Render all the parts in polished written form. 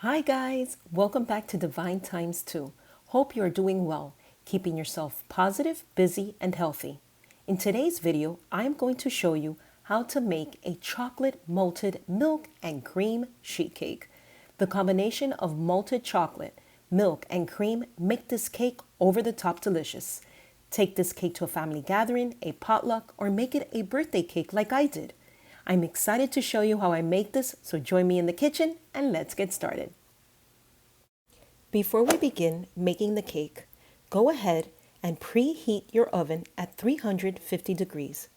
Hi guys, welcome back to DivineTimesTwo. Hope you are doing well, keeping yourself positive, busy, and healthy. In today's video, I am going to show you how to make a chocolate malted milk and cream sheet cake. The combination of malted chocolate, milk, and cream make this cake over the top delicious. Take this cake to a family gathering, a potluck, or make it a birthday cake like I did. I'm excited to show you how I make this, so join me in the kitchen and let's get started. Before we begin making the cake, go ahead and preheat your oven at 350 degrees.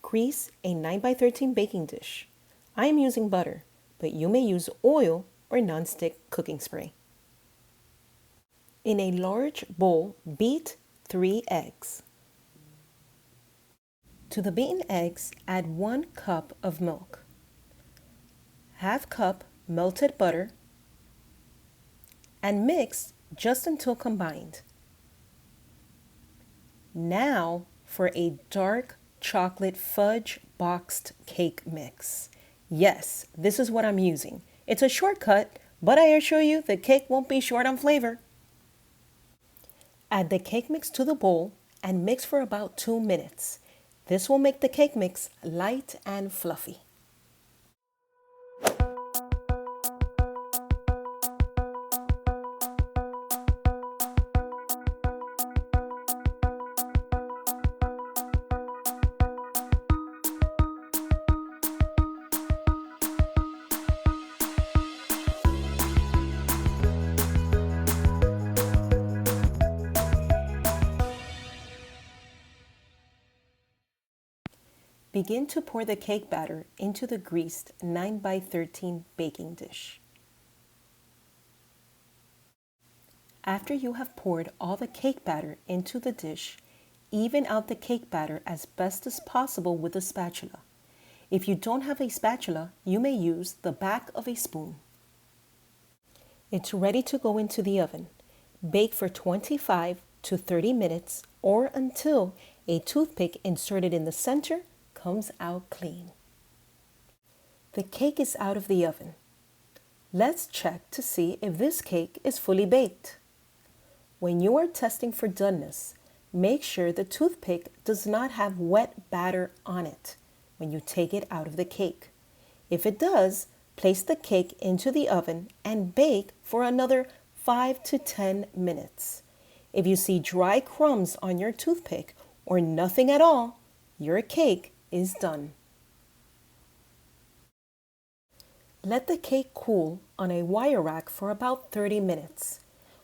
Grease a 9x13 baking dish. I am using butter, but you may use oil or nonstick cooking spray. In a large bowl, beat 3 eggs. To the beaten eggs, add 1 cup of milk, ½ cup melted butter, and mix just until combined. Now for a dark chocolate fudge boxed cake mix. Yes, this is what I'm using. It's a shortcut, but I assure you the cake won't be short on flavor. Add the cake mix to the bowl and mix for about 2 minutes. This will make the cake mix light and fluffy. Begin to pour the cake batter into the greased 9x13 baking dish. After you have poured all the cake batter into the dish, even out the cake batter as best as possible with a spatula. If you don't have a spatula, you may use the back of a spoon. It's ready to go into the oven. Bake for 25 to 30 minutes or until a toothpick inserted in the center comes out clean. The cake is out of the oven. Let's check to see if this cake is fully baked. When you are testing for doneness, make sure the toothpick does not have wet batter on it when you take it out of the cake. If it does, place the cake into the oven and bake for another 5 to 10 minutes. If you see dry crumbs on your toothpick or nothing at all, your cake is done. Let the cake cool on a wire rack for about 30 minutes.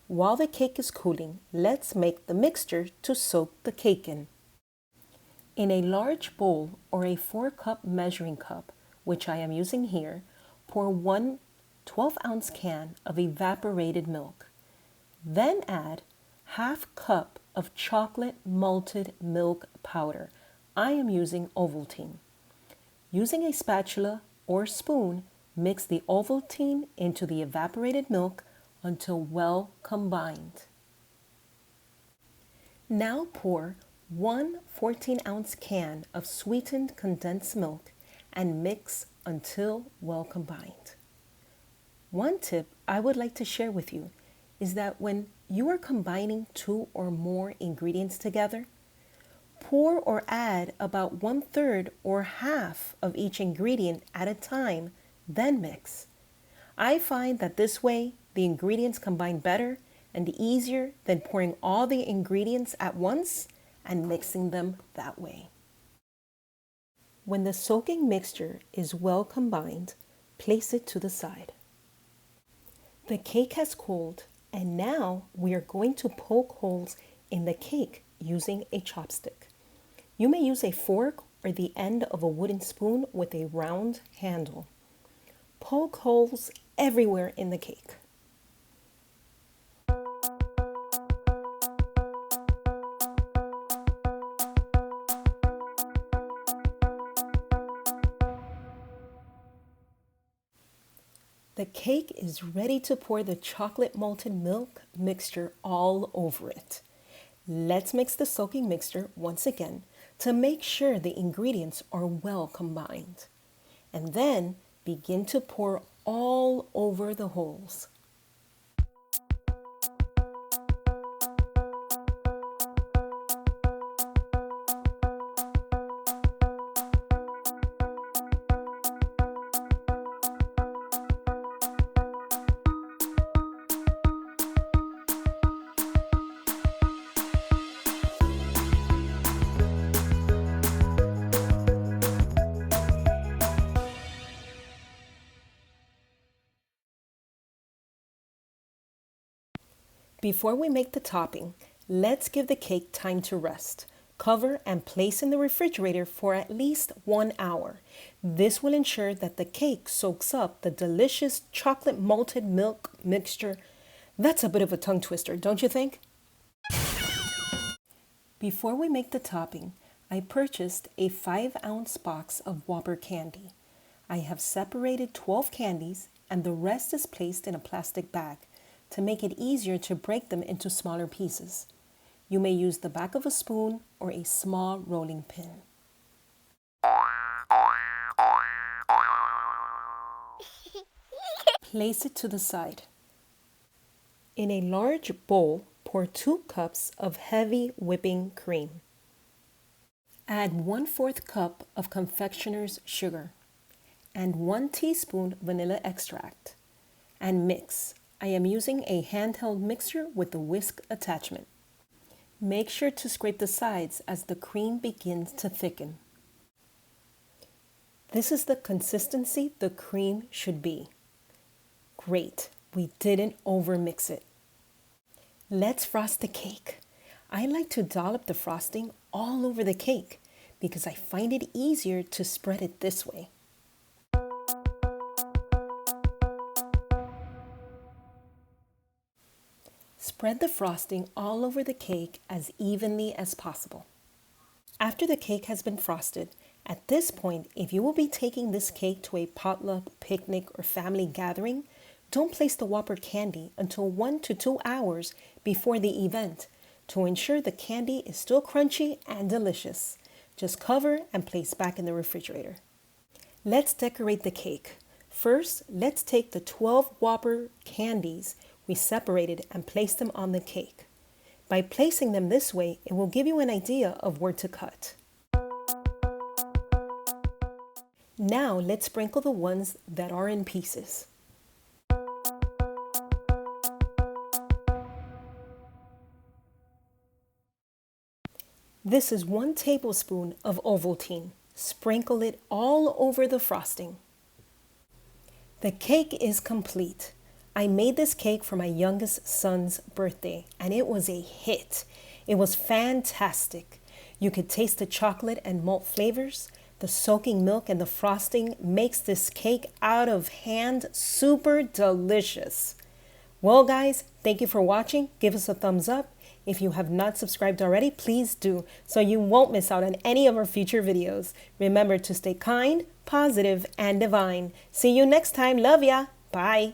While the cake is cooling, let's make the mixture to soak the cake in. In a large bowl or a 4-cup measuring cup, which I am using here, pour 1 12-ounce can of evaporated milk. Then add ½ cup of chocolate malted milk powder. I am using Ovaltine. Using a spatula or spoon, mix the Ovaltine into the evaporated milk until well combined. Now pour 1 14-ounce can of sweetened condensed milk and mix until well combined. One tip I would like to share with you is that when you are combining 2 or more ingredients together, pour or add about 1/3 or half of each ingredient at a time, then mix. I find that this way the ingredients combine better and easier than pouring all the ingredients at once and mixing them that way. When the soaking mixture is well combined, place it to the side. The cake has cooled, and now we are going to poke holes in the cake using a chopstick. You may use a fork or the end of a wooden spoon with a round handle. Poke holes everywhere in the cake. The cake is ready to pour the chocolate malted milk mixture all over it. Let's mix the soaking mixture once again to make sure the ingredients are well combined. And then begin to pour all over the holes. Before we make the topping, let's give the cake time to rest. Cover and place in the refrigerator for at least 1 hour. This will ensure that the cake soaks up the delicious chocolate malted milk mixture. That's a bit of a tongue twister, don't you think? Before we make the topping, I purchased a 5-ounce box of Whopper candy. I have separated 12 candies and the rest is placed in a plastic bag to make it easier to break them into smaller pieces. You may use the back of a spoon or a small rolling pin. Place it to the side. In a large bowl, pour 2 cups of heavy whipping cream. Add 1/4 cup of confectioner's sugar and 1 teaspoon vanilla extract and mix. I am using a handheld mixer with the whisk attachment. Make sure to scrape the sides as the cream begins to thicken. This is the consistency the cream should be. Great, we didn't overmix it. Let's frost the cake. I like to dollop the frosting all over the cake because I find it easier to spread it this way. Spread the frosting all over the cake as evenly as possible. After the cake has been frosted, at this point, if you will be taking this cake to a potluck, picnic, or family gathering, don't place the Whopper candy until 1 to 2 hours before the event to ensure the candy is still crunchy and delicious. Just cover and place back in the refrigerator. Let's decorate the cake. First, let's take the 12 Whopper candies we separated and place them on the cake. By placing them this way, it will give you an idea of where to cut. Now let's sprinkle the ones that are in pieces. This is 1 tablespoon of Ovaltine. Sprinkle it all over the frosting. The cake is complete. I made this cake for my youngest son's birthday and it was a hit. It was fantastic. You could taste the chocolate and malt flavors. The soaking milk and the frosting makes this cake out of hand super delicious. Well guys, thank you for watching. Give us a thumbs up. If you have not subscribed already, please do so you won't miss out on any of our future videos. Remember to stay kind, positive, and divine. See you next time. Love ya. Bye.